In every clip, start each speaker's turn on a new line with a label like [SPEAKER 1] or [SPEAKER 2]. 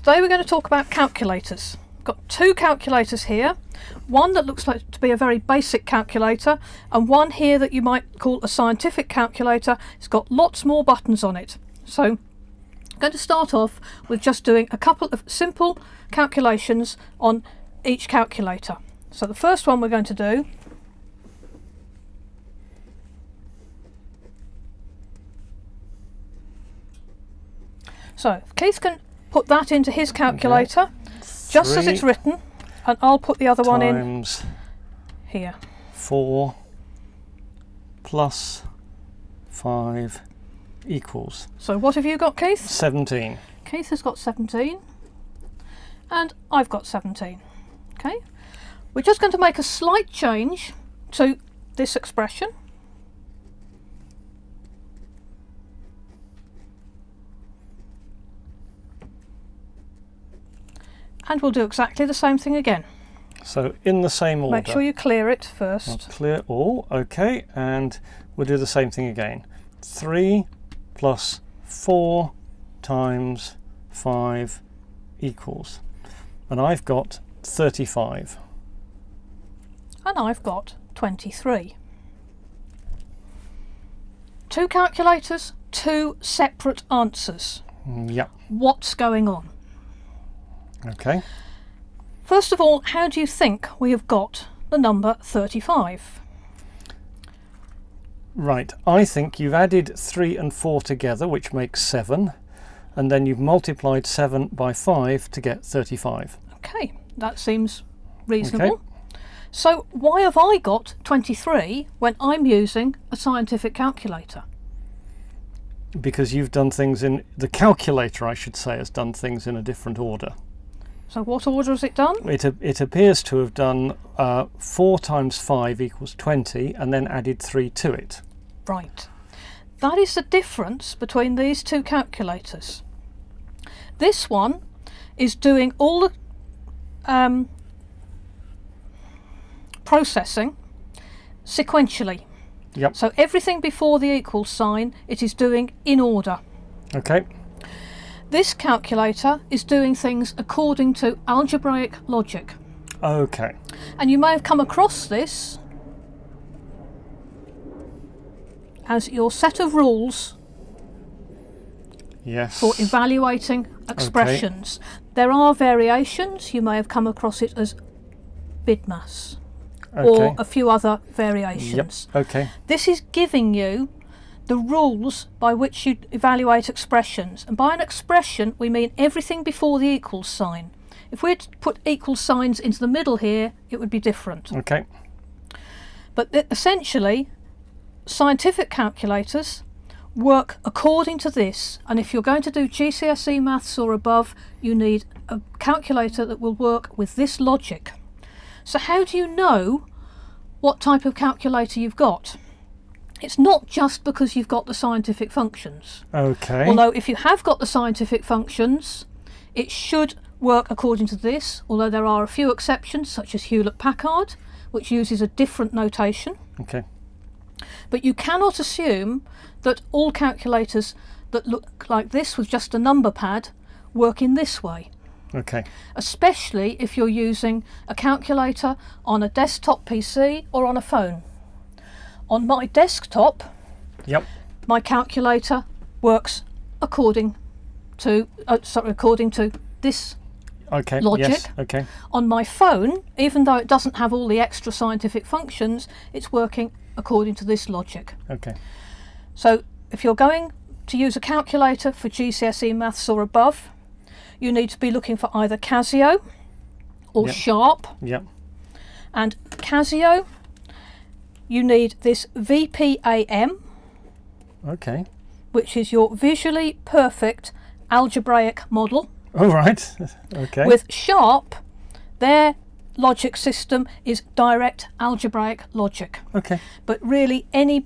[SPEAKER 1] Today we're going to talk about calculators. I've got two calculators here, one that looks like to be a very basic calculator and one here that you might call a scientific calculator. It's got lots more buttons on it. So I'm going to start off with just doing a couple of simple calculations on each calculator. So the first one we're going to do Keith can put that into his calculator, just as it's written, and I'll put the other one in here.
[SPEAKER 2] 4 plus 5 equals.
[SPEAKER 1] So what have you got, Keith?
[SPEAKER 2] 17.
[SPEAKER 1] Keith has got 17, and I've got 17. Okay, we're just going to make a slight change to this expression. And we'll do exactly the same thing again.
[SPEAKER 2] So in the same order.
[SPEAKER 1] Make sure you clear it first.
[SPEAKER 2] I'll clear all, okay, and we'll do the same thing again. 3 plus 4 times 5 equals. And I've got 35.
[SPEAKER 1] And I've got 23. Two calculators, two separate answers.
[SPEAKER 2] Yep.
[SPEAKER 1] What's going on?
[SPEAKER 2] Okay.
[SPEAKER 1] First of all, how do you think we have got the number 35?
[SPEAKER 2] Right, I think you've added 3 and 4 together, which makes 7, and then you've multiplied 7 by 5 to get 35.
[SPEAKER 1] Okay, that seems reasonable.
[SPEAKER 2] Okay.
[SPEAKER 1] So why have I got 23 when I'm using a scientific calculator?
[SPEAKER 2] Because you've done things in, the calculator I should say, has done things in a different order.
[SPEAKER 1] So what order has it done?
[SPEAKER 2] It appears to have done 4 times 5 equals 20 and then added 3 to it.
[SPEAKER 1] Right. That is the difference between these two calculators. This one is doing all the processing sequentially.
[SPEAKER 2] Yep.
[SPEAKER 1] So everything before the equal sign it is doing in order.
[SPEAKER 2] Okay.
[SPEAKER 1] This calculator is doing things according to algebraic logic.
[SPEAKER 2] Okay.
[SPEAKER 1] And you may have come across this as your set of rules
[SPEAKER 2] Yes.
[SPEAKER 1] for evaluating expressions. There are variations. You may have come across it as BIDMAS or a few other variations.
[SPEAKER 2] Yep. Okay.
[SPEAKER 1] This is giving you the rules by which you evaluate expressions, and by an expression we mean everything before the equals sign. If we had put equal signs into the middle here, it would be different.
[SPEAKER 2] Okay.
[SPEAKER 1] But essentially scientific calculators work according to this, and if you're going to do GCSE maths or above, you need a calculator that will work with this logic. So how do you know what type of calculator you've got? It's not just because you've got the scientific functions.
[SPEAKER 2] Okay.
[SPEAKER 1] Although if you have got the scientific functions, it should work according to this, although there are a few exceptions, such as Hewlett-Packard, which uses a different notation.
[SPEAKER 2] Okay.
[SPEAKER 1] But you cannot assume that all calculators that look like this with just a number pad work in this way.
[SPEAKER 2] Okay.
[SPEAKER 1] Especially if you're using a calculator on a desktop PC or on a phone. On my desktop,
[SPEAKER 2] Yep.
[SPEAKER 1] my calculator works according to this
[SPEAKER 2] Okay.
[SPEAKER 1] logic.
[SPEAKER 2] Yes. Okay.
[SPEAKER 1] On my phone, even though it doesn't have all the extra scientific functions, it's working according to this logic.
[SPEAKER 2] Okay.
[SPEAKER 1] So if you're going to use a calculator for GCSE maths or above, you need to be looking for either Casio or
[SPEAKER 2] Yep.
[SPEAKER 1] Sharp.
[SPEAKER 2] Yep.
[SPEAKER 1] And Casio, you need this VPAM,
[SPEAKER 2] Okay.
[SPEAKER 1] which is your visually perfect algebraic model.
[SPEAKER 2] All right. Okay.
[SPEAKER 1] With Sharp, their logic system is direct algebraic logic.
[SPEAKER 2] Okay.
[SPEAKER 1] But really any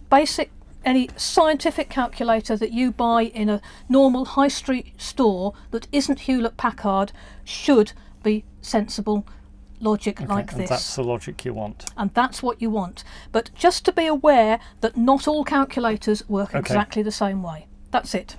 [SPEAKER 1] scientific calculator that you buy in a normal high street store that isn't Hewlett-Packard should be sensible logic like
[SPEAKER 2] and
[SPEAKER 1] this.
[SPEAKER 2] that's the logic you want.
[SPEAKER 1] And that's what you want. But just to be aware that not all calculators work exactly the same way. That's it.